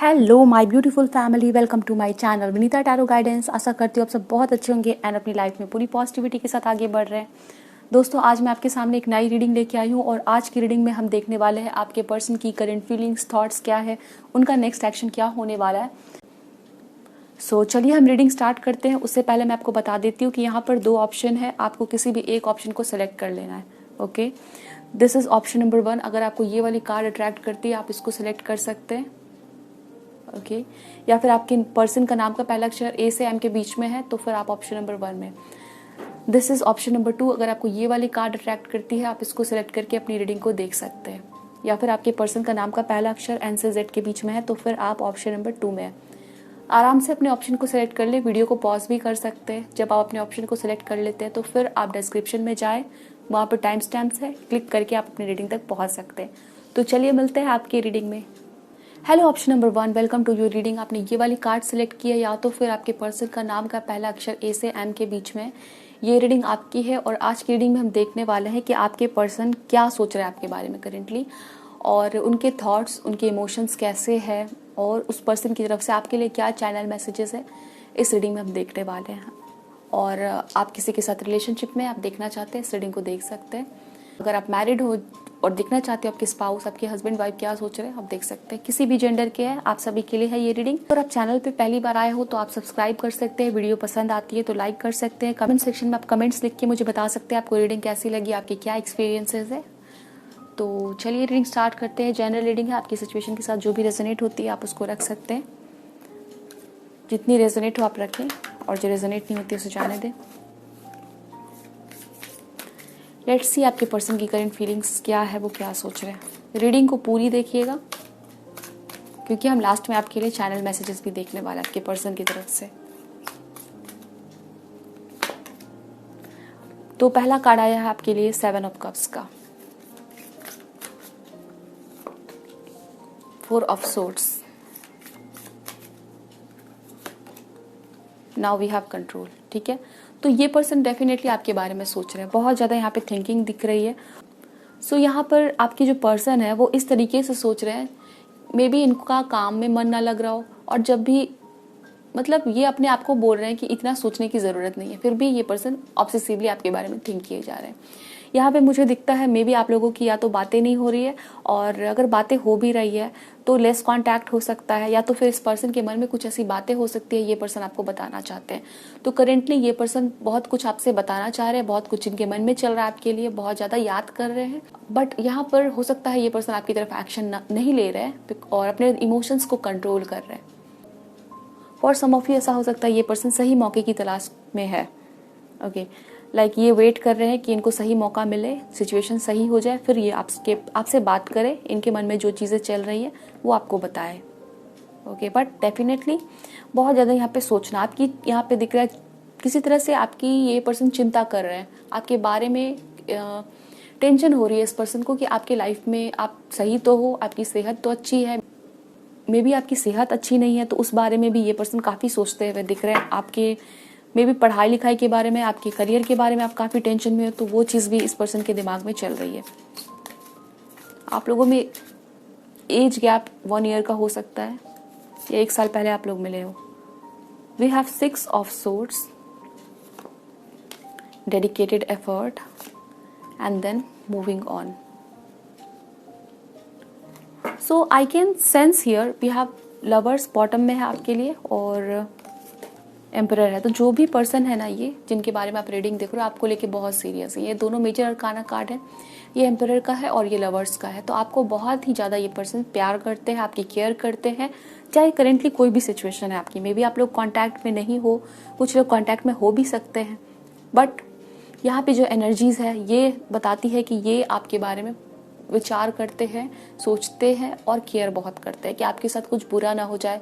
Hello my beautiful family, welcome to my channel Vineeta tarot guidance. आशा करती हूँ आप सब बहुत अच्छे होंगे एंड अपनी लाइफ में पूरी पॉजिटिविटी के साथ आगे बढ़ रहे हैं। दोस्तों, आज मैं आपके सामने एक नई रीडिंग लेके आई हूँ और आज की रीडिंग में हम देखने वाले हैं आपके पर्सन की करंट फीलिंग्स, थॉट्स क्या है, उनका नेक्स्ट एक्शन क्या होने वाला है। चलिए हम रीडिंग स्टार्ट करते हैं। उससे पहले मैं आपको बता देती हूँ कि यहाँ पर दो ऑप्शन है, आपको किसी भी एक ऑप्शन को सिलेक्ट कर लेना है। Okay, this is option number 1। अगर आपको ये वाली कार्ड अट्रैक्ट करती है आप इसको सिलेक्ट कर सकते हैं। ओके, या फिर आपके पर्सन का नाम का पहला अक्षर ए से एम के बीच में है तो फिर आप ऑप्शन नंबर 1 में। This is option number 2। अगर आपको ये वाली कार्ड अट्रैक्ट करती है आप इसको सिलेक्ट करके अपनी रीडिंग को देख सकते हैं। या फिर आपके पर्सन का नाम का पहला अक्षर एन से जेड के बीच में है तो फिर आप ऑप्शन नंबर 2 में है। आराम से अपने ऑप्शन को सिलेक्ट कर ले, वीडियो को पॉज भी कर सकते हैं। जब आप अपने ऑप्शन को सिलेक्ट कर लेते हैं तो फिर आप डिस्क्रिप्शन में जाएं, वहाँ पर टाइम स्टैम्प्स है, क्लिक करके आप अपनी रीडिंग तक पहुँच सकते हैं। तो चलिए मिलते हैं आपकी रीडिंग में। Hello option number 1, welcome to your reading. आपने ये वाली कार्ड सिलेक्ट की है या तो फिर आपके पर्सन का नाम का पहला अक्षर ए से एम के बीच में। ये रीडिंग आपकी है और आज की रीडिंग में हम देखने वाले हैं कि आपके पर्सन क्या सोच रहे हैं आपके बारे में करेंटली, और उनके थॉट्स, उनके इमोशंस कैसे हैं, और उस पर्सन की तरफ से आपके लिए क्या चैनल मैसेजेस है, इस रीडिंग में हम देखने वाले हैं। और आप किसी के साथ रिलेशनशिप में आप देखना चाहते हैं, इस रीडिंग को देख सकते हैं। अगर आप मैरिड हो और देखना चाहते हो आपके स्पाउस, आपके हस्बैंड वाइफ क्या सोच रहे हैं, आप देख सकते हैं। किसी भी जेंडर के हैं, आप सभी के लिए है ये रीडिंग। अगर आप चैनल पे पहली बार आए हो तो आप सब्सक्राइब कर सकते हैं, वीडियो पसंद आती है तो लाइक कर सकते हैं। कमेंट सेक्शन में आप कमेंट्स लिख के मुझे बता सकते हैं आपको रीडिंग कैसी लगी, आपके क्या एक्सपीरियंसेस है। तो चलिए रीडिंग स्टार्ट करते हैं। जनरल रीडिंग है, आपकी सिचुएशन के साथ जो भी रेजोनेट होती है आप उसको रख सकते हैं। जितनी रेजोनेट हो आप रखें और जो रेजोनेट नहीं होती उसे जाने दें। लेट्स सी आपके पर्सन की करंट फीलिंग्स क्या है, वो क्या सोच रहे हैं। रीडिंग को पूरी देखिएगा क्योंकि हम लास्ट में आपके लिए चैनल मैसेजेस भी देखने वाले हैं आपके पर्सन की तरफ से। तो पहला कार्ड आया है आपके लिए 7 ऑफ कप्स का, 4 of swords, now we have control. ठीक है, तो ये पर्सन डेफिनेटली आपके बारे में सोच रहे हैं, बहुत ज़्यादा यहाँ पे थिंकिंग दिख रही है। यहाँ पर आपकी जो पर्सन है वो इस तरीके से सोच रहे हैं, मे बी इनका काम में मन ना लग रहा हो, और जब भी मतलब ये अपने आप को बोल रहे हैं कि इतना सोचने की ज़रूरत नहीं है, फिर भी ये पर्सन ऑब्सेसिवली आपके बारे में थिंक किए जा रहे हैं। यहाँ पे मुझे दिखता है मे बी आप लोगों की या तो बातें नहीं हो रही है, और अगर बातें हो भी रही है तो लेस कांटेक्ट हो सकता है, या तो फिर इस पर्सन के मन में कुछ ऐसी बातें हो सकती है ये पर्सन आपको बताना चाहते हैं। तो करेंटली ये पर्सन बहुत कुछ आपसे बताना चाह रहे हैं, बहुत कुछ इनके मन में चल रहा है आपके लिए, बहुत ज़्यादा याद कर रहे हैं। बट यहाँ पर हो सकता है ये पर्सन आपकी तरफ एक्शन नहीं ले रहे हैं और अपने इमोशंस को कंट्रोल कर रहे हैं। फॉर सम ऑफ यू ऐसा हो सकता है ये पर्सन सही मौके की तलाश में है। ओके, लाइक ये वेट कर रहे हैं कि इनको सही मौका मिले, सिचुएशन सही हो जाए, फिर ये आपसे बात करें, इनके मन में जो चीज़ें चल रही हैं वो आपको बताए। ओके, बट डेफिनेटली बहुत ज़्यादा यहाँ पे सोचना, आपकी यहाँ पे दिख रहा है किसी तरह से आपकी ये पर्सन चिंता कर रहे हैं आपके बारे में। टेंशन हो रही है इस पर्सन को कि आपके लाइफ में आप सही तो हो, आपकी सेहत तो अच्छी है, मे बी आपकी सेहत अच्छी नहीं है, तो उस बारे में भी ये पर्सन काफ़ी सोचते हुए दिख रहे हैं। आपके मे बी पढ़ाई लिखाई के बारे में, आपके करियर के बारे में आप काफ़ी टेंशन में हो, तो वो चीज़ भी इस पर्सन के दिमाग में चल रही है। आप लोगों में एज गैप 1 ईयर का हो सकता है या 1 साल पहले आप लोग मिले हो। We have 6 of swords, dedicated effort and then moving on. So I can sense here we have lovers bottom में है आपके लिए, और एम्परर है। तो जो भी पर्सन है ना, ये जिनके बारे में आप रीडिंग देख रहे हो आपको लेके बहुत सीरियस है। ये दोनों मेजर अरकाना कार्ड है, ये एम्परर का है और ये लवर्स का है। तो आपको बहुत ही ज़्यादा ये पर्सन प्यार करते हैं, आपकी केयर करते हैं, चाहे करेंटली कोई भी सिचुएशन है आपकी। मे बी आप लोग कॉन्टैक्ट में नहीं हो, कुछ लोग कॉन्टैक्ट में हो भी सकते हैं, बट यहाँ पे जो एनर्जीज़ है ये बताती है कि ये आपके बारे में विचार करते हैं, सोचते हैं और केयर बहुत करते हैं कि आपके साथ कुछ बुरा ना हो जाए।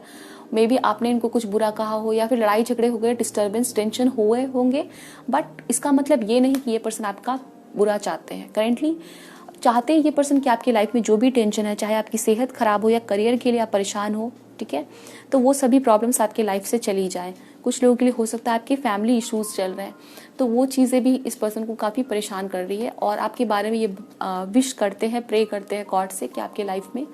मे बी आपने इनको कुछ बुरा कहा हो या फिर लड़ाई झगड़े हो गए, डिस्टर्बेंस, टेंशन हुए होंगे, बट इसका मतलब ये नहीं कि ये पर्सन आपका बुरा चाहते हैं। करेंटली चाहते हैं ये पर्सन कि आपकी लाइफ में जो भी टेंशन है, चाहे आपकी सेहत खराब हो या करियर के लिए आप परेशान हो, ठीक है, तो वो सभी प्रॉब्लम्स आपकी लाइफ से चली जाएं। कुछ लोगों के लिए हो सकता है आपके फैमिली इश्यूज चल रहे हैं, तो वो चीज़ें भी इस पर्सन को काफ़ी परेशान कर रही है, और आपके बारे में ये विश करते हैं, प्रे करते हैं गॉड से कि आपके लाइफ में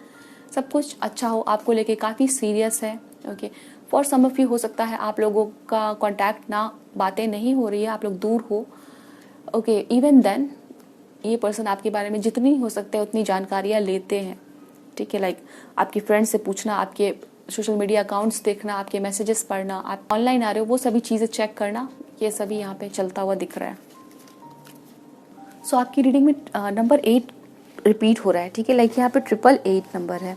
सब कुछ अच्छा हो, आपको लेके काफ़ी सीरियस है। Okay, for some of you हो सकता है आप लोगों का कांटेक्ट ना, बातें नहीं हो रही है, आप लोग दूर हो। ओके, इवन देन ये पर्सन आपके बारे में जितनी हो सकता है उतनी जानकारियाँ लेते हैं। ठीक है, लाइक आपके फ्रेंड से पूछना, आपके सोशल मीडिया अकाउंट्स देखना, आपके मैसेजेस पढ़ना, आप ऑनलाइन आ रहे हो वो सभी चीज़ें चेक करना, ये सभी यहाँ पे चलता हुआ दिख रहा है। सो आपकी रीडिंग में नंबर 8 रिपीट हो रहा है। ठीक है, लाइक यहाँ पे 888 नंबर है।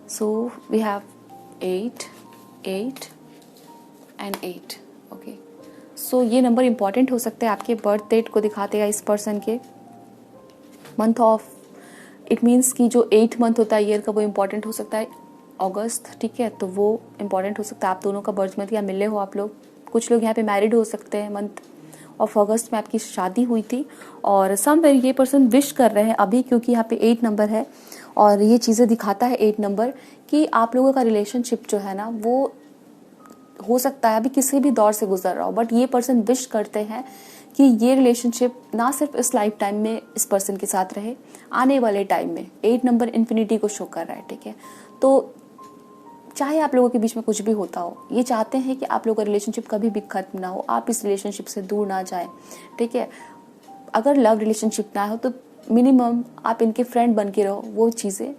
So we have 8 8 and 8। Okay, so ये नंबर इम्पॉर्टेंट हो सकता है, आपके बर्थ डेट को दिखाते हैं इस पर्सन के, मंथ ऑफ, इट मीन्स कि जो 8 मंथ होता है ईयर का वो इम्पॉर्टेंट हो सकता है, अगस्त। ठीक है, तो वो इम्पॉर्टेंट हो सकता है, आप दोनों का बर्थ मंथ या मिले हो आप लोग। कुछ लोग यहाँ पे मैरिड हो सकते हैं, मंथ ऑफ अगस्त में आपकी शादी हुई थी, और समवेयर ये पर्सन विश कर रहे हैं अभी, क्योंकि यहाँ पे 8 नंबर है और ये चीज़ें दिखाता है 8 नंबर कि आप लोगों का रिलेशनशिप जो है ना वो हो सकता है अभी किसी भी दौर से गुजर रहा हो, बट ये पर्सन विश करते हैं कि ये रिलेशनशिप ना सिर्फ इस लाइफ टाइम में इस पर्सन के साथ रहे, आने वाले टाइम में। 8 नंबर इन्फिनिटी को शो कर रहा है। ठीक है, तो चाहे आप लोगों के बीच में कुछ भी होता हो, ये चाहते हैं कि आप लोगों का रिलेशनशिप कभी भी खत्म ना हो, आप इस रिलेशनशिप से दूर ना जाएं। ठीक है, अगर लव रिलेशनशिप ना हो तो मिनिमम आप इनके फ्रेंड बन के रहो, वो चीज़ें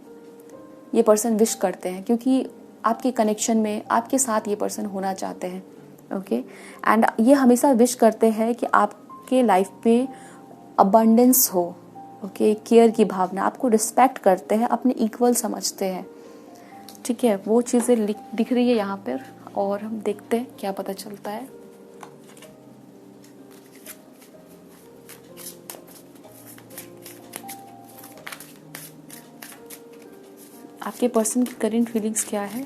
ये पर्सन विश करते हैं, क्योंकि आपके कनेक्शन में आपके साथ ये पर्सन होना चाहते हैं। ओके, एंड ये हमेशा विश करते हैं कि आपके लाइफ में अबंडेंस हो। ओके, केयर की भावना, आपको रिस्पेक्ट करते हैं, अपने इक्वल समझते हैं। ठीक है, वो चीज़ें दिख रही है यहाँ पर, और हम देखते हैं क्या पता चलता है। आपके पर्सन की करंट फीलिंग्स क्या है,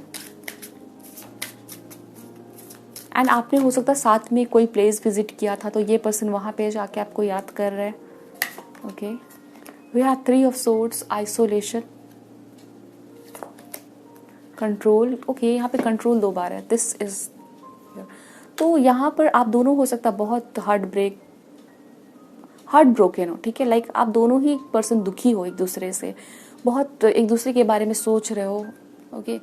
एंड आपने हो सकता है साथ में कोई प्लेस विजिट किया था, तो ये पर्सन वहाँ पे जाके आपको याद कर रहे हैं। Okay, we have 3 of swords, isolation, control. Okay, यहाँ पे कंट्रोल 2 बार है, दिस इज, तो यहाँ पर आप दोनों हो सकता है बहुत हार्ट ब्रोकन हो। ठीक है, लाइक आप दोनों ही पर्सन दुखी हो एक दूसरे से, बहुत एक दूसरे के बारे में सोच रहे हो। ओके,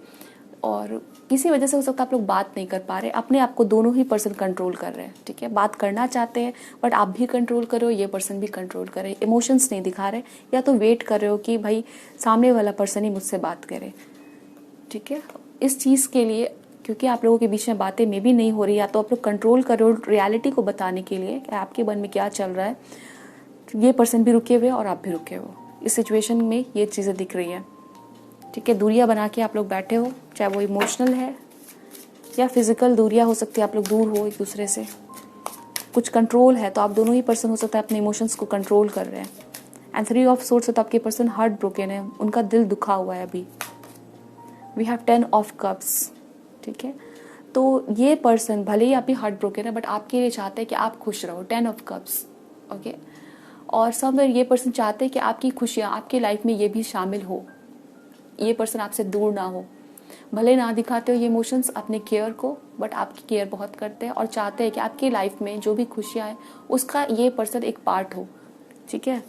और किसी वजह से हो सकता है आप लोग बात नहीं कर पा रहे, अपने आप को दोनों ही पर्सन कंट्रोल कर रहे हैं। ठीक है, बात करना चाहते हैं बट आप भी कंट्रोल कर रहे हो, ये पर्सन भी कंट्रोल कर रहे हैं, इमोशंस नहीं दिखा रहे, या तो वेट कर रहे हो कि भाई सामने वाला पर्सन ही मुझसे बात करे। ठीक है, इस चीज़ के लिए, क्योंकि आप लोगों के बीच में बातें में भी नहीं हो रही, या तो आप लोग कंट्रोल कर रहे हो रियलिटी को बताने के लिए कि आपके मन में क्या चल रहा है, ये पर्सन भी रुके हुए और आप भी रुके हो, इस सिचुएशन में ये चीज़ें दिख रही हैं। ठीक है, दूरियां बना के आप लोग बैठे हो, चाहे वो इमोशनल है या फिजिकल दूरियां हो सकती है, आप लोग दूर हो एक दूसरे से। कुछ कंट्रोल है तो आप दोनों ही पर्सन हो सकता है अपने इमोशंस को कंट्रोल कर रहे हैं। एंड 3 ऑफ सोर्ड्स, तो आपके पर्सन हार्ट ब्रोकन है, उनका दिल दुखा हुआ है अभी। We have 10 of cups. ठीक है, तो ये पर्सन भले ही आप भी हार्ट ब्रोकन है बट आपके लिए चाहते हैं कि आप खुश रहो, 10 ऑफ कप्स। ओके, और समवेयर ये पर्सन चाहते हैं कि आपकी खुशियाँ आपकी लाइफ में ये भी शामिल हो, ये पर्सन आपसे दूर ना हो। भले ना दिखाते हो ये इमोशंस अपने केयर को, बट आपकी केयर बहुत करते हैं और चाहते हैं कि आपकी लाइफ में जो भी खुशियाँ हैं उसका ये पर्सन एक पार्ट हो। ठीक है,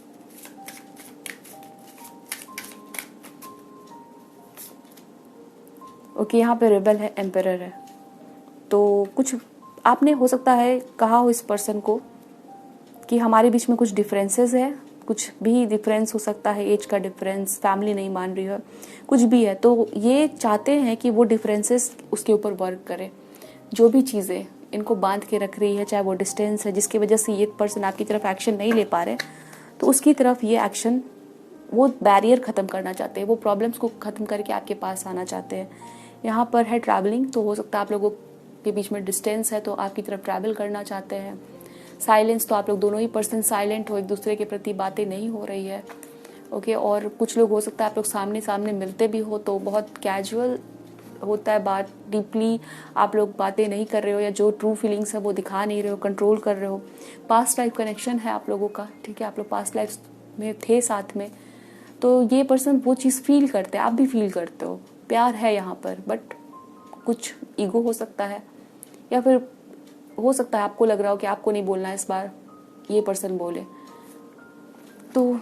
ओके, यहाँ पे रेबल है, एम्परर है, तो कुछ आपने हो सकता है कहा हो इस पर्सन को कि हमारे बीच में कुछ डिफरेंसेस है, कुछ भी डिफरेंस हो सकता है, एज का डिफरेंस, फैमिली नहीं मान रही है, कुछ भी है, तो ये चाहते हैं कि वो डिफरेंसेस उसके ऊपर वर्क करे। जो भी चीज़ें इनको बांध के रख रही है, चाहे वो डिस्टेंस है जिसकी वजह से ये पर्सन आपकी तरफ एक्शन नहीं ले पा रहे, तो उसकी तरफ ये एक्शन, वो बैरियर ख़त्म करना चाहते हैं, वो प्रॉब्लम्स को ख़त्म करके आपके पास आना चाहते हैं। यहाँ पर है ट्रैवलिंग, तो हो सकता है आप लोगों के बीच में डिस्टेंस है तो आपकी तरफ ट्रैवल करना चाहते हैं। साइलेंस, तो आप लोग दोनों ही पर्सन साइलेंट हो, एक दूसरे के प्रति बातें नहीं हो रही है। ओके, और कुछ लोग हो सकता है आप लोग सामने सामने मिलते भी हो तो बहुत कैजुअल होता है बात, डीपली आप लोग बातें नहीं कर रहे हो, या जो ट्रू फीलिंग्स है वो दिखा नहीं रहे हो, कंट्रोल कर रहे हो। पास्ट लाइफ कनेक्शन है आप लोगों का। ठीक है, आप लोग पास्ट लाइफ में थे साथ में, तो ये पर्सन वो चीज़ फील करते हैं, आप भी फील करते हो, प्यार है यहाँ पर, बट कुछ ईगो हो सकता है, या फिर हो सकता है आपको लग रहा हो कि आपको नहीं बोलना इस बार, ये पर्सन बोले। तो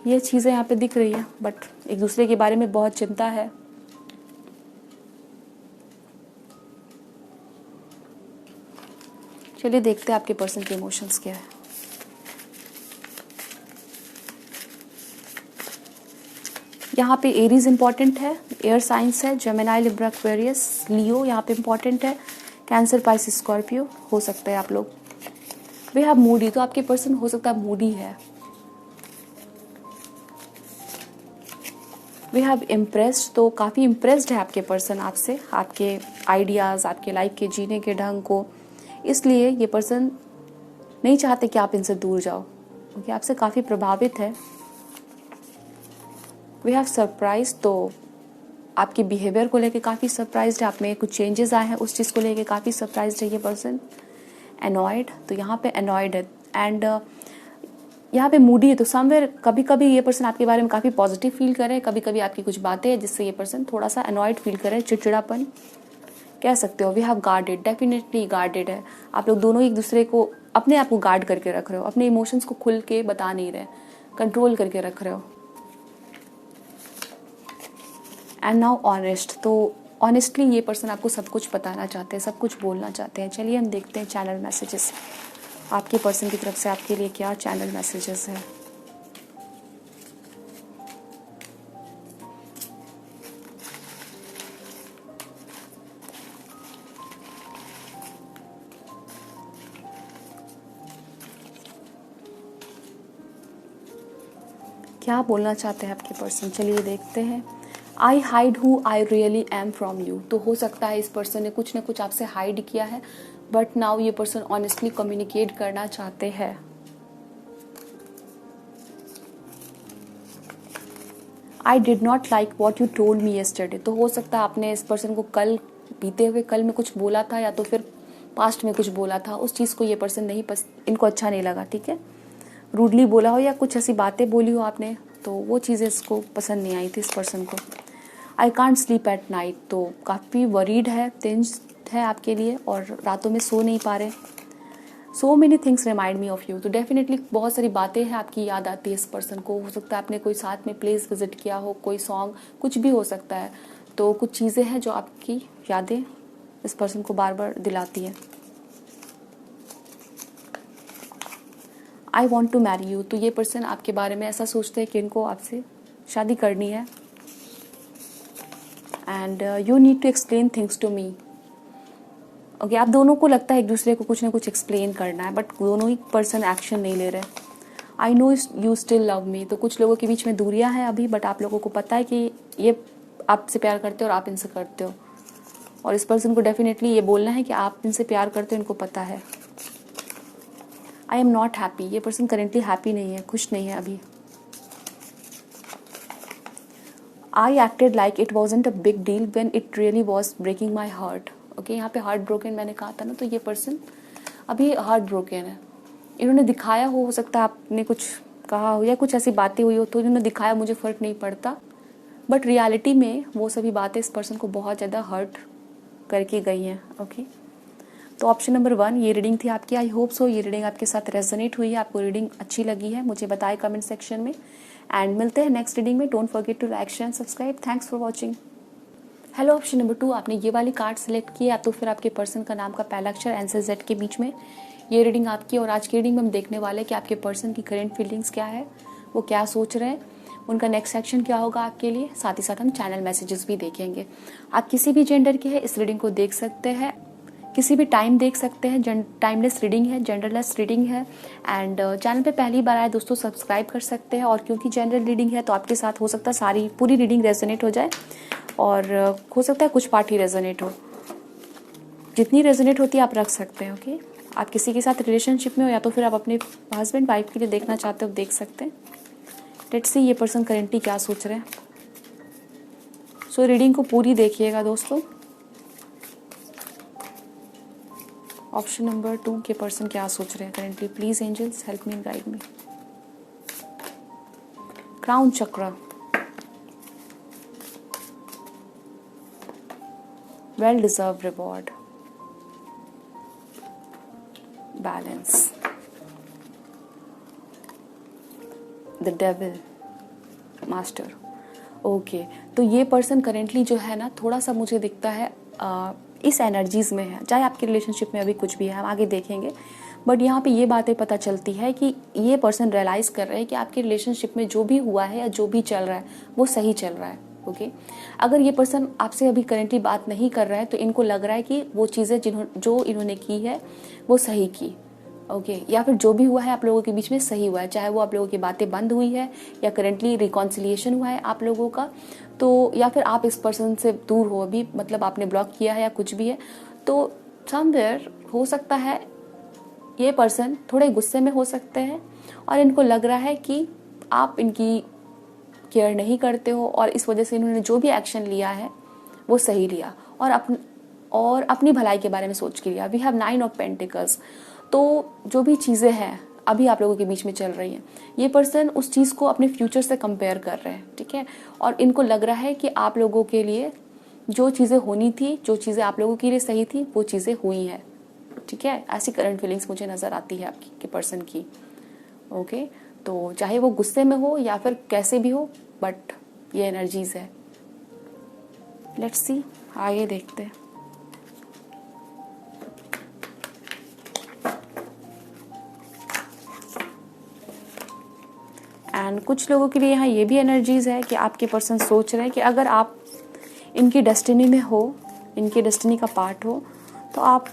ये चीज़ें यहाँ पे दिख रही है, बट एक दूसरे के बारे में बहुत चिंता है। चलिए देखते हैं आपके पर्सन के इमोशंस क्या है। यहाँ पे एरीज इंपॉर्टेंट है, एयर साइंस है, जेमिनी, लिब्रा, एक्वेरियस, लियो यहाँ पे इंपॉर्टेंट है, कैंसर, पाइसिस, स्कॉर्पियो हो सकता है आप लोग। वे हैव मूडी, तो आपके पर्सन हो सकता है मूडी है। वे हैव इम्प्रेस्ड, तो काफ़ी इम्प्रेस्ड है आपके पर्सन आपसे, आपके आइडियाज़, आपके लाइफ के जीने के ढंग को। इसलिए ये पर्सन नहीं चाहते कि आप इनसे दूर जाओ, क्योंकि आपसे काफ़ी प्रभावित है। वी हैव सरप्राइज, तो आपके बिहेवियर को लेके काफ़ी सरप्राइज्ड है, आप में कुछ चेंजेस आए हैं उस चीज़ को लेके काफ़ी सरप्राइज्ड है ये पर्सन। एनॉयड, तो यहाँ पे एनॉयड है, एंड यहाँ पे मूडी है, तो समवेयर कभी कभी ये पर्सन आपके बारे में काफ़ी पॉजिटिव फील करे, कभी कभी आपकी कुछ बातें हैं जिससे ये पर्सन थोड़ा सा एनॉयड फील करे, चिड़चिड़ापन कह सकते हो। We have guarded, definitely guarded है, आप लोग दोनों एक दूसरे को, अपने आप को गार्ड करके रख रहे हो, अपने इमोशंस को खुल के बता नहीं रहे, कंट्रोल करके रख रहे हो। एंड नाउ ऑनेस्ट, तो ऑनेस्टली ये पर्सन आपको सब कुछ बताना चाहते हैं, सब कुछ बोलना चाहते हैं। चलिए हम देखते हैं चैनल मैसेजेस, आपके पर्सन की तरफ से आपके लिए क्या चैनल मैसेजेस है। क्या बोलना चाहते हैं आपके पर्सन, चलिए देखते हैं। आई hide who I really am from you, तो हो सकता है इस पर्सन ने कुछ ना कुछ आपसे हाइड किया है, बट नाउ ये पर्सन ऑनेस्टली कम्युनिकेट करना चाहते हैं। I did not like what you told me yesterday, तो हो सकता है आपने इस पर्सन को कल, बीते हुए कल में कुछ बोला था, या तो फिर पास्ट में कुछ बोला था, उस चीज़ को ये पर्सन नहीं इनको अच्छा नहीं लगा, ठीक है, रूडली बोला हो या कुछ ऐसी बातें बोली हो आपने, तो वो चीज़ें इसको पसंद नहीं आई थी इस पर्सन को। आई कांट स्लीप एट नाइट, तो काफ़ी वरीड है, टेंस है आपके लिए, और रातों में सो नहीं पा रहे। सो many things remind me of you, तो डेफिनेटली बहुत सारी बातें हैं आपकी याद आती है इस पर्सन को। हो सकता है आपने कोई साथ में प्लेस विजिट किया हो, कोई सॉन्ग, कुछ भी हो सकता है, तो कुछ चीज़ें हैं जो आपकी यादें इस पर्सन को बार बार दिलाती है। I want to marry you, तो ये पर्सन आपके बारे में ऐसा सोचते हैं कि इनको आपसे शादी करनी है। And you need to explain things to me, okay, आप दोनों को लगता है एक दूसरे को कुछ ना कुछ एक्सप्लेन करना है, बट दोनों ही पर्सन एक्शन नहीं ले रहे। I know you still love me, तो कुछ लोगों के बीच में दूरियां हैं अभी, बट आप लोगों को पता है कि ये आपसे प्यार करते हो और आप इनसे करते हो, और इस पर्सन को डेफिनेटली ये बोलना है कि आप इनसे प्यार करते हो, इनको पता है। आई एम नॉट हैप्पी, ये पर्सन करेंटली हैप्पी नहीं है, खुश नहीं है अभी। I acted like it wasn't a big deal when it really was breaking my heart, okay, यहाँ पे हार्ट ब्रोकन मैंने कहा था ना, तो ये पर्सन अभी हार्ट ब्रोकन है। इन्होंने दिखाया हो सकता है आपने कुछ कहा हो या कुछ ऐसी बातें हुई हो, तो इन्होंने दिखाया मुझे फ़र्क नहीं पड़ता, बट रियलिटी में वो सभी बातें इस पर्सन को बहुत ज़्यादा हर्ट करके गई हैं, ओके। तो ऑप्शन नंबर 1 ये रीडिंग थी आपकी। आई होप सो ये रीडिंग आपके साथ रेजोनेट हुई है, आपको रीडिंग अच्छी लगी है, मुझे बताएं कमेंट सेक्शन में। एंड मिलते हैं नेक्स्ट रीडिंग में। Don't forget to like, share, subscribe. Thanks for watching. Hello, option number 2 आपने ये वाली कार्ड सेलेक्ट की, या तो फिर आपके पर्सन का नाम का पहला अक्षर एन से जेड के बीच में ये रीडिंग आपकी। और आज की रीडिंग में हम देखने वाले हैं कि आपके पर्सन की करेंट फीलिंग्स क्या है, वो क्या सोच रहे हैं, उनका नेक्स्ट एक्शन क्या होगा आपके लिए। साथ ही साथ हम चैनल मैसेजेस भी देखेंगे। आप किसी भी जेंडर के हैं इस रीडिंग को देख सकते हैं, किसी भी टाइम देख सकते हैं। टाइमलेस रीडिंग है, जेंडरलेस रीडिंग है। एंड चैनल पे पहली बार आए दोस्तों सब्सक्राइब कर सकते हैं। और क्योंकि जेंडर रीडिंग है तो आपके साथ हो सकता है सारी पूरी रीडिंग रेजोनेट हो जाए, और हो सकता है कुछ पार्ट ही रेजोनेट हो। जितनी रेजोनेट होती है आप रख सकते हैं, ओके। आप किसी के साथ रिलेशनशिप में हो या तो फिर आप अपने हस्बैंड वाइफ के लिए देखना चाहते हो, देख सकते हैं। लेट्स सी ये पर्सन करेंटली क्या सोच रहे हैं। सो रीडिंग को पूरी देखिएगा दोस्तों। ऑप्शन नंबर 2 के पर्सन क्या सोच रहे हैं currently, please angels help me, guide me. Crown chakra, well deserved reward, balance, the devil, master. Okay, तो ये पर्सन करेंटली जो है ना, थोड़ा सा मुझे दिखता है इस एनर्जीज़ में है, चाहे आपके रिलेशनशिप में अभी कुछ भी है, हम आगे देखेंगे। बट यहाँ पे ये बातें पता चलती है कि ये पर्सन रियलाइज़ कर रहे हैं कि आपके रिलेशनशिप में जो भी हुआ है या जो भी चल रहा है वो सही चल रहा है। ओके, अगर ये पर्सन आपसे अभी करेंटली बात नहीं कर रहा है तो इनको लग रहा है कि वो चीज़ें जो इन्होंने की है वो सही की। ओके, या फिर जो भी हुआ है आप लोगों के बीच में सही हुआ है, चाहे वो आप लोगों की बातें बंद हुई है या करेंटली रिकॉन्सिलिएशन हुआ है आप लोगों का, तो या फिर आप इस पर्सन से दूर हो अभी, मतलब आपने ब्लॉक किया है या कुछ भी है, तो समवेयर हो सकता है ये पर्सन थोड़े गुस्से में हो सकते हैं और इनको लग रहा है कि आप इनकी केयर नहीं करते हो और इस वजह से इन्होंने जो भी एक्शन लिया है वो सही लिया और अपनी भलाई के बारे में सोच के लिया। We have 9 of pentacles. तो जो भी चीज़ें हैं अभी आप लोगों के बीच में चल रही हैं, ये पर्सन उस चीज़ को अपने फ्यूचर से कंपेयर कर रहे हैं, ठीक है, और इनको लग रहा है कि आप लोगों के लिए जो चीज़ें होनी थी, जो चीज़ें आप लोगों के लिए सही थी, वो चीज़ें हुई हैं, ठीक है। ऐसी करंट फीलिंग्स मुझे नज़र आती है आपकी पर्सन की। ओके, तो चाहे वो गुस्से में हो या फिर कैसे भी हो, बट ये एनर्जीज है। लेट्स सी, आगे देखते हैं। एंड कुछ लोगों के लिए यहाँ ये भी एनर्जीज है कि आपके पर्सन सोच रहे हैं कि अगर आप इनकी डेस्टिनी में हो, इनकी डेस्टिनी का पार्ट हो, तो आप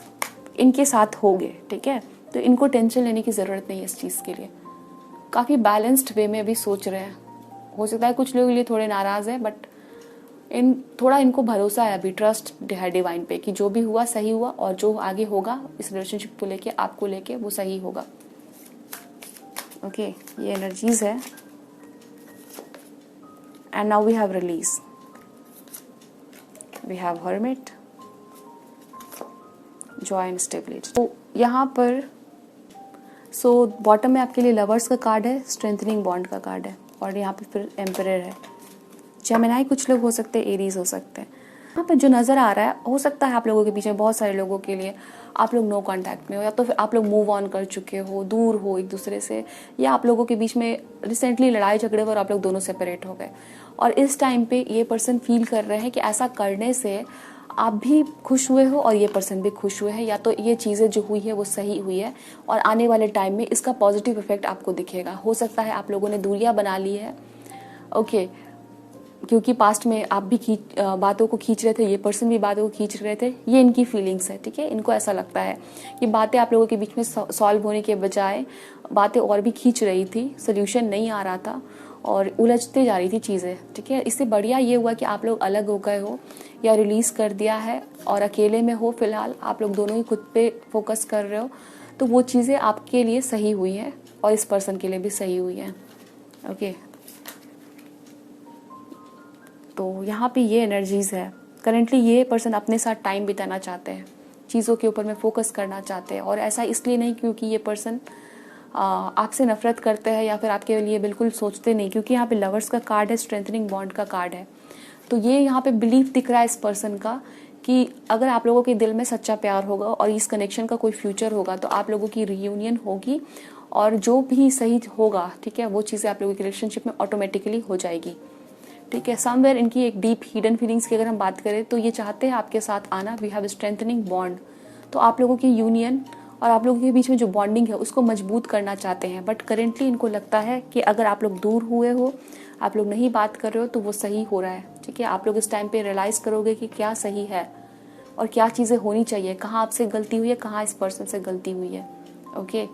इनके साथ होगे, ठीक है। तो इनको टेंशन लेने की ज़रूरत नहीं है इस चीज़ के लिए। काफ़ी बैलेंस्ड वे में अभी सोच रहे हैं। हो सकता है कुछ लोगों के लिए थोड़े नाराज़ है, बट थोड़ा इनको भरोसा है, अभी ट्रस्ट है डिवाइन पे कि जो भी हुआ सही हुआ और जो आगे होगा इस रिलेशनशिप को लेके, आपको लेके, वो सही होगा। ओके, ये एनर्जीज है। And now we have release, we have hermit, joy and stability. तो यहाँ पर बॉटम में आपके लिए लवर्स का कार्ड है, स्ट्रेंथनिंग बॉन्ड का कार्ड है, और यहाँ पे फिर एम्परर है। जेमिनाई कुछ लोग हो सकते हैं, एरीज हो सकते हैं। यहाँ पे जो नज़र आ रहा है, हो सकता है आप लोगों के बीच में, बहुत सारे लोगों के लिए आप लोग नो कांटेक्ट में हो, या तो फिर आप लोग मूव ऑन कर चुके हो, दूर हो एक दूसरे से, या आप लोगों के बीच में रिसेंटली लड़ाई झगड़े हुए और आप लोग दोनों सेपरेट हो गए। और इस टाइम पे ये पर्सन फील कर रहे हैं कि ऐसा करने से आप भी खुश हुए हो और ये पर्सन भी खुश हुए हैं, या तो ये चीज़ें जो हुई है वो सही हुई है और आने वाले टाइम में इसका पॉजिटिव इफेक्ट आपको दिखेगा। हो सकता है आप लोगों ने दूरियां बना ली है, ओके, क्योंकि पास्ट में आप भी बातों को खींच रहे थे, ये पर्सन भी बातों को खींच रहे थे, ये इनकी फीलिंग्स है, ठीक है। इनको ऐसा लगता है कि बातें आप लोगों के बीच में सॉल्व होने के बजाय बातें और भी खींच रही थी, सोल्यूशन नहीं आ रहा था और उलझते जा रही थी चीज़ें, ठीक है। इससे बढ़िया ये हुआ कि आप लोग अलग हो गए हो या रिलीज़ कर दिया है और अकेले में हो, फिलहाल आप लोग दोनों ही खुद पे फोकस कर रहे हो, तो वो चीज़ें आपके लिए सही हुई हैं और इस पर्सन के लिए भी सही हुई हैं। ओके, तो यहाँ पे ये एनर्जीज है। करेंटली ये पर्सन अपने साथ टाइम बिताना चाहते हैं, चीज़ों के ऊपर में फोकस करना चाहते हैं, और ऐसा इसलिए नहीं क्योंकि ये पर्सन आपसे नफरत करते हैं या फिर आपके लिए बिल्कुल सोचते नहीं, क्योंकि यहाँ पे लवर्स का कार्ड है, स्ट्रेंथनिंग बॉन्ड का कार्ड है। तो ये यहाँ पे बिलीफ दिख रहा है इस पर्सन का कि अगर आप लोगों के दिल में सच्चा प्यार होगा और इस कनेक्शन का कोई फ्यूचर होगा तो आप लोगों की रीयूनियन होगी और जो भी सही होगा, ठीक है, वो चीज़ें आप लोगों की रिलेशनशिप में ऑटोमेटिकली हो जाएगी, ठीक है। समवेयर इनकी एक डीप हिडन फीलिंग्स की अगर हम बात करें तो ये चाहते हैं आपके साथ आना, वी हैव स्ट्रेंथनिंग बॉन्ड, तो आप लोगों की यूनियन और आप लोगों के बीच में जो बॉन्डिंग है उसको मजबूत करना चाहते हैं। बट करेंटली इनको लगता है कि अगर आप लोग दूर हुए हो, आप लोग नहीं बात कर रहे हो, तो वो सही हो रहा है, ठीक है। आप लोग इस टाइम पे रियलाइज़ करोगे कि क्या सही है और क्या चीज़ें होनी चाहिए, कहाँ आपसे गलती हुई है, कहाँ इस पर्सन से गलती हुई है। ओके,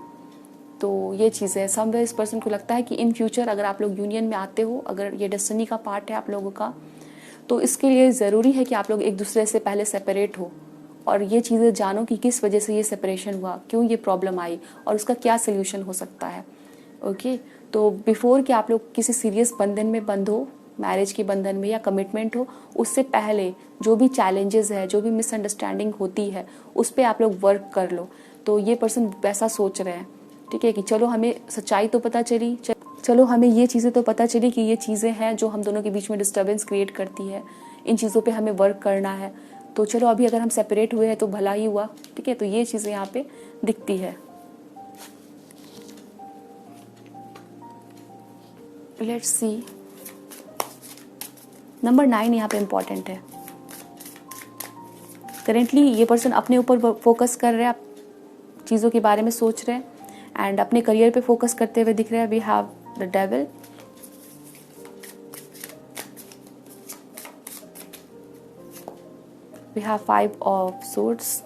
तो ये चीज़ है। समवेयर इस पर्सन को लगता है कि इन फ्यूचर अगर आप लोग यूनियन में आते हो, अगर ये डेस्टिनी का पार्ट है आप लोगों का, तो इसके लिए ज़रूरी है कि आप लोग एक दूसरे से पहले सेपरेट हो और ये चीज़ें जानो कि किस वजह से ये सेपरेशन हुआ, क्यों ये प्रॉब्लम आई और उसका क्या सोल्यूशन हो सकता है। ओके, तो बिफोर कि आप लोग किसी सीरियस बंधन में बंधो, मैरिज के बंधन में या कमिटमेंट हो, उससे पहले जो भी चैलेंजेस है, जो भी मिसअंडरस्टैंडिंग होती है, उस पर आप लोग वर्क कर लो। तो ये पर्सन वैसा सोच रहे हैं, ठीक है, कि चलो हमें सच्चाई तो पता चली, चलो हमें ये चीज़ें तो पता चली कि ये चीज़ें हैं जो हम दोनों के बीच में डिस्टर्बेंस क्रिएट करती है, इन चीज़ों पे हमें वर्क करना है। तो चलो अभी अगर हम सेपरेट हुए हैं तो भला ही हुआ, ठीक है। तो ये चीज़ें यहाँ पे दिखती है। लेट्स सी, नंबर 9 यहाँ पे इम्पॉर्टेंट है। करेंटली ये पर्सन अपने ऊपर फोकस कर रहे हैं, चीज़ों के बारे में सोच रहे हैं एंड अपने करियर पे फोकस करते हुए दिख रहे हैं। We have the devil, we have 5 of swords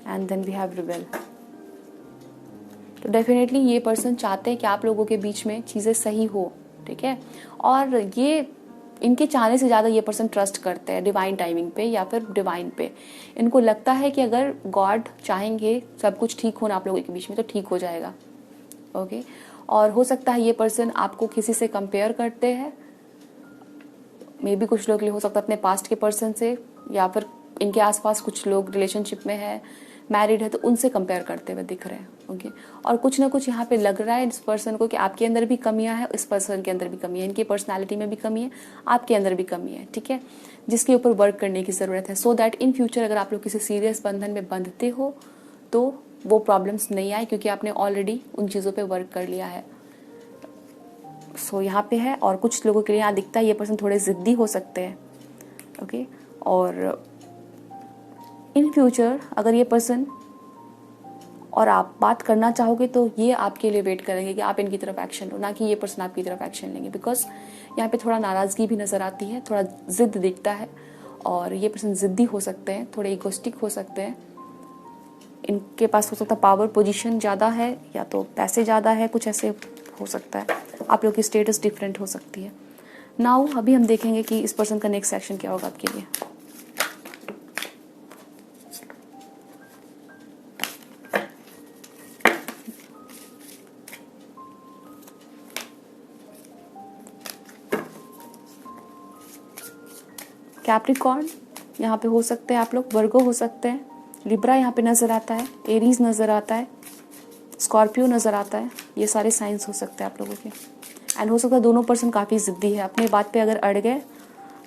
and then we have rebel. तो डेफिनेटली ये पर्सन चाहते हैं कि आप लोगों के बीच में चीज़ें सही हो, ठीक है। और ये इनके चाहने से ज़्यादा ये पर्सन ट्रस्ट करते हैं डिवाइन टाइमिंग पे या फिर डिवाइन पे। इनको लगता है कि अगर गॉड चाहेंगे सब कुछ ठीक होना आप लोगों के बीच में तो ठीक हो जाएगा, ओके। और हो सकता है ये पर्सन आपको किसी से कंपेयर करते हैं, मे बी कुछ लोग के लिए हो सकता है अपने पास्ट के पर्सन से, या फिर इनके आसपास कुछ लोग रिलेशनशिप में है, मैरिड है, तो उनसे कंपेयर करते हुए दिख रहे हैं, ओके। और कुछ ना कुछ यहाँ पे लग रहा है इस पर्सन को कि आपके अंदर भी कमियां हैं, इस पर्सन के अंदर भी कमी है, इनकी पर्सनालिटी में भी कमी है, आपके अंदर भी कमी है, ठीक है, जिसके ऊपर वर्क करने की ज़रूरत है। सो दैट इन फ्यूचर अगर आप लोग किसी सीरियस बंधन में बंधते हो तो वो प्रॉब्लम्स नहीं आए, क्योंकि आपने ऑलरेडी उन चीज़ों पर वर्क कर लिया है। सो यहाँ पे है। और कुछ लोगों के लिए यहाँ दिखता है ये पर्सन थोड़े ज़िद्दी हो सकते हैं, ओके। और इन फ्यूचर अगर ये पर्सन और आप बात करना चाहोगे तो ये आपके लिए वेट करेंगे कि आप इनकी तरफ एक्शन लो, ना कि ये पर्सन आपकी तरफ एक्शन लेंगे। बिकॉज यहाँ पे थोड़ा नाराज़गी भी नज़र आती है, थोड़ा ज़िद दिखता है, और ये पर्सन ज़िद्दी हो सकते हैं, थोड़े इगोस्टिक हो सकते हैं। इनके पास हो सकता है पावर पोजीशन ज़्यादा है या तो पैसे ज़्यादा है, कुछ ऐसे हो सकता है। आप लोग की स्टेटस डिफरेंट हो सकती है। नाउ अभी हम देखेंगे कि इस पर्सन का नेक्स्ट एक्शन क्या होगा आपके लिए। कैप्रिकॉर्न यहाँ पे हो सकते हैं आप लोग, वर्गो हो सकते हैं, लिब्रा यहाँ पे नज़र आता है, एरीज नज़र आता है, स्कॉर्पियो नज़र आता है। ये सारे साइंस हो सकते हैं आप लोगों के। एंड हो सकता है दोनों पर्सन काफ़ी ज़िद्दी है, अपनी बात पे अगर अड़ गए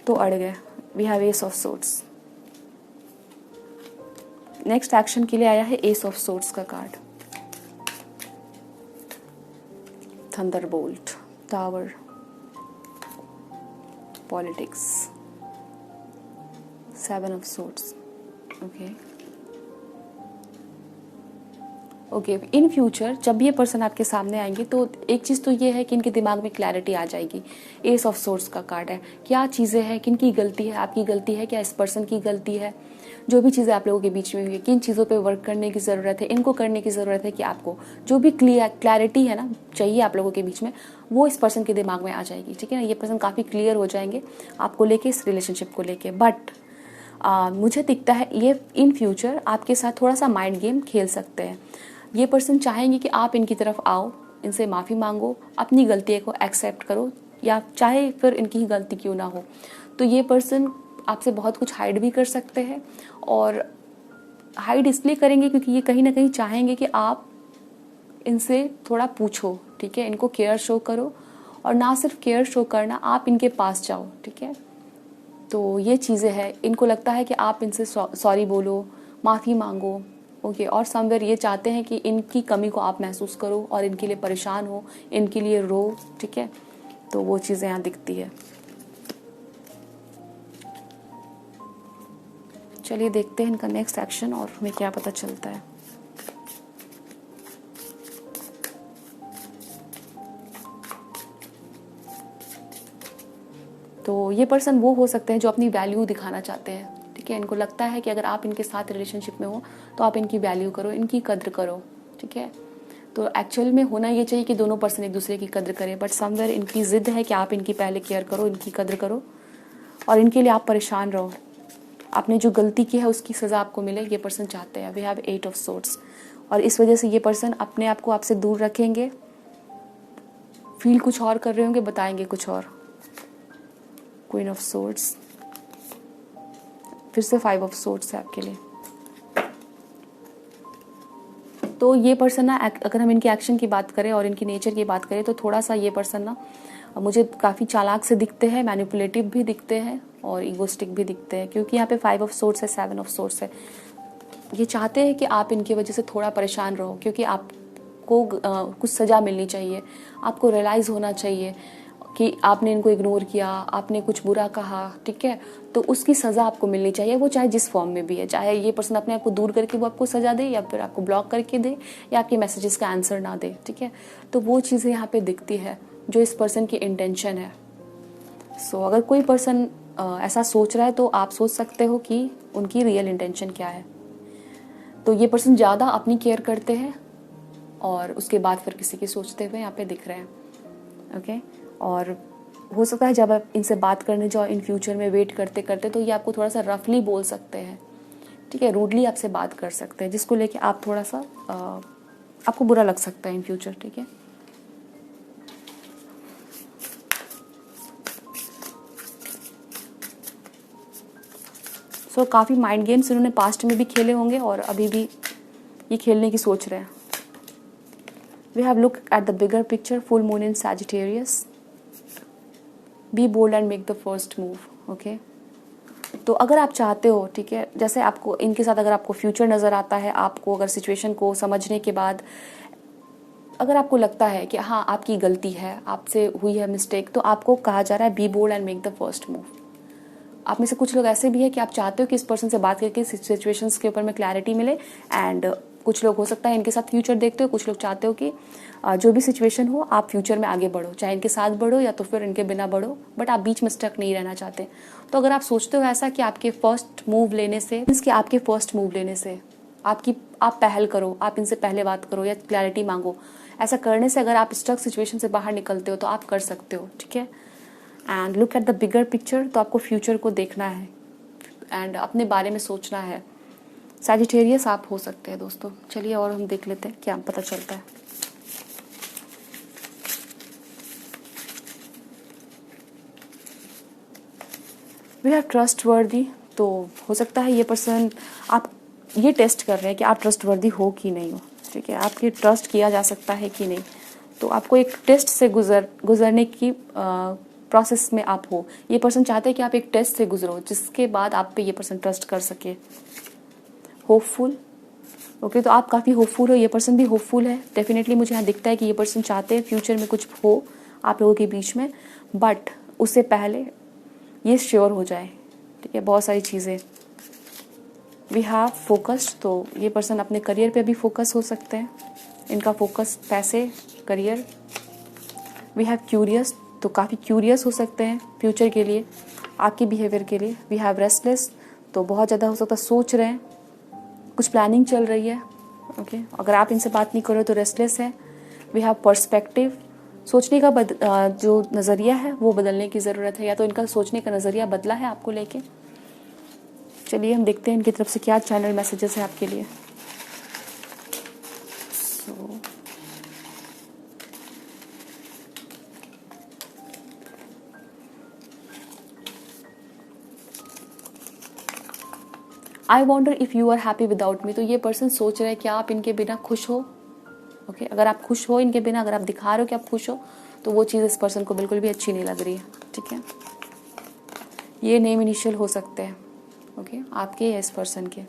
तो अड़ गए। We have ace of swords. Next action के लिए आया है एस ऑफ सोर्ड्स का card, thunderbolt, tower, politics, 7 of swords, okay. In future जब ये पर्सन आपके सामने आएंगे तो एक चीज़ तो ये है कि इनके दिमाग में क्लैरिटी आ जाएगी। एस ऑफ सोर्ड्स का कार्ड है, क्या चीज़ें हैं, किन की गलती है, आपकी गलती है क्या, इस पर्सन की गलती है, जो भी चीज़ें आप लोगों के बीच में हुई है, किन चीज़ों पे वर्क करने की ज़रूरत है, इनको करने की ज़रूरत है कि आपको जो भी क्लैरिटी है ना चाहिए आप लोगों के बीच में, वो इस पर्सन के दिमाग में आ जाएगी, ठीक है ना। ये पर्सन काफ़ी क्लियर हो जाएंगे आपको लेके, इस रिलेशनशिप को लेके। बट मुझे दिखता है ये इन फ्यूचर आपके साथ थोड़ा सा माइंड गेम खेल सकते हैं। ये पर्सन चाहेंगे कि आप इनकी तरफ आओ, इनसे माफ़ी मांगो, अपनी गलती को एक्सेप्ट करो, या चाहे फिर इनकी ही गलती क्यों ना हो। तो ये पर्सन आपसे बहुत कुछ हाइड भी कर सकते हैं, और हाइड इसलिए करेंगे क्योंकि ये कहीं ना कहीं चाहेंगे कि आप इनसे थोड़ा पूछो, ठीक है, इनको केयर शो करो, और ना सिर्फ केयर शो करना, आप इनके पास जाओ, ठीक है। तो ये चीज़ें हैं, इनको लगता है कि आप इनसे सॉरी बोलो, माफ़ी मांगो, ओके। और समवेयर ये चाहते हैं कि इनकी कमी को आप महसूस करो और इनके लिए परेशान हो, इनके लिए रो, ठीक है। तो वो चीज़ें यहाँ दिखती है। चलिए देखते हैं इनका नेक्स्ट एक्शन और हमें क्या पता चलता है। तो ये पर्सन वो हो सकते हैं जो अपनी वैल्यू दिखाना चाहते हैं, ठीक है। इनको लगता है कि अगर आप इनके साथ रिलेशनशिप में हो तो आप इनकी वैल्यू करो, इनकी कद्र करो, ठीक है। तो एक्चुअल में होना ये चाहिए कि दोनों पर्सन एक दूसरे की कद्र करें, बट समवेयर इनकी जिद है कि आप इनकी पहले केयर करो, इनकी कद्र करो, और इनके लिए आप परेशान रहो। आपने जो गलती की है उसकी सज़ा आपको मिले, ये पर्सन चाहते हैं। वी हैव 8 ऑफ सोर्ड्स, और इस वजह से ये पर्सन अपने आप को आपसे दूर रखेंगे, फील कुछ और कर रहे होंगे, बताएंगे कुछ और। क्वीन ऑफ सोर्ड्स, फिर से 5 ऑफ सोर्ड्स है आपके लिए। तो ये पर्सन ना, अगर हम इनके एक्शन की बात करें और इनकी नेचर की बात करें तो थोड़ा सा ये पर्सन ना मुझे काफ़ी चालाक से दिखते हैं, मैनिपुलेटिव भी दिखते हैं और ईगोस्टिक भी दिखते हैं, क्योंकि यहाँ पे 5 ऑफ सोर्ड्स है, 7 ऑफ सोर्ड्स है। ये चाहते हैं कि आप इनकी वजह से थोड़ा परेशान रहो, क्योंकि आपको कुछ सज़ा मिलनी चाहिए, आपको रियलाइज़ होना चाहिए कि आपने इनको इग्नोर किया, आपने कुछ बुरा कहा, ठीक है, तो उसकी सज़ा आपको मिलनी चाहिए, वो चाहे जिस फॉर्म में भी है। चाहे ये पर्सन अपने आप को दूर करके वो आपको सज़ा दे, या फिर आपको ब्लॉक करके दे, या आपके मैसेजेस का आंसर ना दे, ठीक है। तो वो चीज़ें यहाँ पे दिखती है जो इस पर्सन की इंटेंशन है। सो अगर कोई पर्सन ऐसा सोच रहा है तो आप सोच सकते हो कि उनकी रियल इंटेंशन क्या है। तो ये पर्सन ज़्यादा अपनी केयर करते हैं और उसके बाद फिर किसी की सोचते हुए यहाँ पे दिख रहे हैं, ओके। और हो सकता है जब आप इनसे बात करने जाओ इन फ्यूचर में वेट करते करते, तो ये आपको थोड़ा सा रफली बोल सकते हैं, ठीक है, रूडली आपसे बात कर सकते हैं, जिसको लेके आप थोड़ा सा आपको बुरा लग सकता है इन फ्यूचर, ठीक है। सो काफ़ी माइंड गेम्स इन्होंने पास्ट में भी खेले होंगे और अभी भी ये खेलने की सोच रहे हैं। We have look at the bigger picture, full moon in Sagittarius, be bold and make the first move, okay. तो अगर आप चाहते हो, ठीक है, जैसे आपको इनके साथ अगर आपको फ्यूचर नज़र आता है, आपको अगर सिचुएशन को समझने के बाद अगर आपको लगता है कि हाँ आपकी गलती है, आपसे हुई है मिस्टेक, तो आपको कहा जा रहा है be bold and make the first move. आप में से कुछ लोग ऐसे भी है कि आप चाहते हो कि इस पर्सन से बात करके सिचुएशंस के ऊपर में क्लैरिटी मिले, एंड कुछ लोग हो सकता है इनके साथ फ्यूचर देखते हो, कुछ लोग चाहते हो कि जो भी सिचुएशन हो आप फ्यूचर में आगे बढ़ो, चाहे इनके साथ बढ़ो या तो फिर इनके बिना बढ़ो, बट आप बीच में स्टक नहीं रहना चाहते। तो अगर आप सोचते हो ऐसा कि आपके फर्स्ट मूव लेने से, आपके फर्स्ट मूव लेने से आप पहल करो, आप इनसे पहले बात करो या क्लैरिटी मांगो, ऐसा करने से अगर आप स्टक सिचुएशन से बाहर निकलते हो तो आप कर सकते हो, ठीक है। And look at the bigger picture, तो आपको फ्यूचर को देखना है एंड अपने बारे में सोचना है। सैजिटेरियस आप हो सकते हैं दोस्तों। चलिए और हम देख लेते हैं क्या पता चलता है। वी आर ट्रस्ट वर्दी, तो हो सकता है ये पर्सन आप ये टेस्ट कर रहे हैं कि आप ट्रस्ट वर्दी हो कि नहीं हो, ठीक है, आपके ट्रस्ट किया जा सकता है कि नहीं। तो आपको एक टेस्ट से गुजरने की प्रोसेस में आप हो। ये पर्सन चाहते हैं कि आप एक टेस्ट से गुजरो जिसके बाद आप पे ये पर्सन ट्रस्ट कर सके। होपफुल, ओके, तो आप काफ़ी होपफुल हो, ये पर्सन भी होपफुल है। डेफिनेटली मुझे यहाँ दिखता है कि ये पर्सन चाहते हैं फ्यूचर में कुछ हो आप लोगों के बीच में, बट उससे पहले ये श्योर हो जाए, ठीक है, बहुत सारी चीज़ें। वी हैव फोकस्ड, तो ये पर्सन अपने करियर पे भी फोकस हो सकते हैं, इनका फोकस पैसे, करियर। वी हैव क्यूरियस, तो काफ़ी क्यूरियस हो सकते हैं फ्यूचर के लिए, आपके बिहेवियर के लिए। वी हैव रेस्टलेस, तो बहुत ज़्यादा हो सकता है सोच रहे हैं, कुछ प्लानिंग चल रही है, ओके। अगर आप इनसे बात नहीं करो तो रेस्टलेस है। वी हैव पर्सपेक्टिव, सोचने का जो नज़रिया है वो बदलने की ज़रूरत है, या तो इनका सोचने का नज़रिया बदला है आपको लेके। चलिए हम देखते हैं इनकी तरफ से क्या चैनल मैसेजेस है आपके लिए। I wonder if you are happy without me, तो ये पर्सन सोच रहे हैं कि आप इनके बिना खुश हो, ओके। अगर आप खुश हो इनके बिना, अगर आप दिखा रहे हो कि आप खुश हो, तो वो चीज़ इस पर्सन को बिल्कुल भी अच्छी नहीं लग रही है, ठीक है। ये नेम इनिशियल हो सकते हैं, ओके, आपके या इस पर्सन के।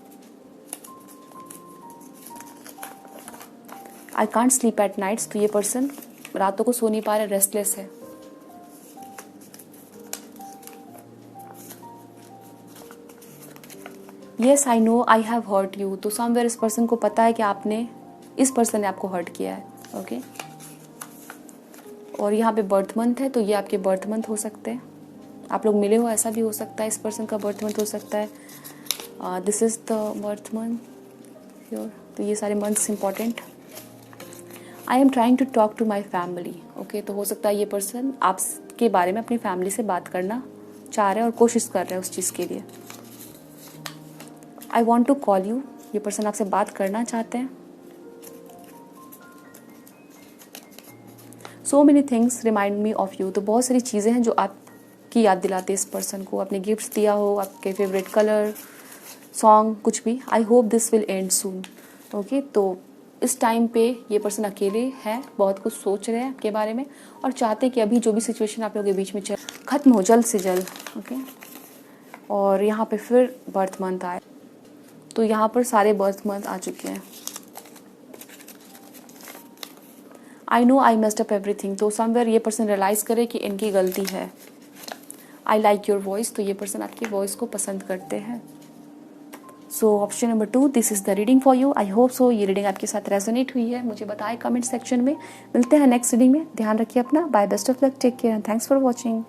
I can't sleep at nights, तो ये पर्सन रातों को सो नहीं पा रहे, रेस्टलेस है। Yes I know I have hurt you, तो समवेयर इस पर्सन को पता है कि इस पर्सन ने आपको हर्ट किया है, ओके। और यहाँ पे बर्थ मंथ है, तो ये आपके बर्थ मंथ हो सकते हैं, आप लोग मिले हो ऐसा भी हो सकता है, इस पर्सन का बर्थ मंथ हो सकता है। This is the birth month your, तो ये सारे months important. I am trying to talk to my family, okay, तो हो सकता है ये पर्सन आपके बारे में अपनी फैमिली से बात करना चाह रहे हैं और कोशिश कर रहे हैं उस चीज़ के लिए। I want to call you, ये पर्सन आपसे बात करना चाहते हैं। So many things remind me of you, तो बहुत सारी चीज़ें हैं जो आपकी याद दिलाते हैं इस पर्सन को, आपने गिफ्ट्स दिया हो, आपके फेवरेट कलर, सॉन्ग, कुछ भी। I hope this will and soon, okay. तो इस टाइम पे ये पर्सन अकेले है, बहुत कुछ सोच रहे हैं आपके बारे में और चाहते हैं कि अभी जो भी सिचुएशन आप लोगों के बीच में ख़त्म हो जल्द से जल्द, ओके। और यहाँ पे फिर बर्थ मंथ आए, तो यहाँ पर सारे बर्थ मंथ आ चुके हैं। आई नो आई मेस्ड अप एवरीथिंग, तो समवेयर ये पर्सन रियलाइज करे कि इनकी गलती है। आई लाइक योर वॉइस, तो ये पर्सन आपकी वॉइस को पसंद करते हैं। So option number 2, this is the reading for you. I hope so ये रीडिंग आपके साथ रेजोनेट हुई है, मुझे बताएं कमेंट सेक्शन में। मिलते हैं नेक्स्ट रीडिंग में, ध्यान रखिए अपना, bye, best of luck, take care, thanks for watching.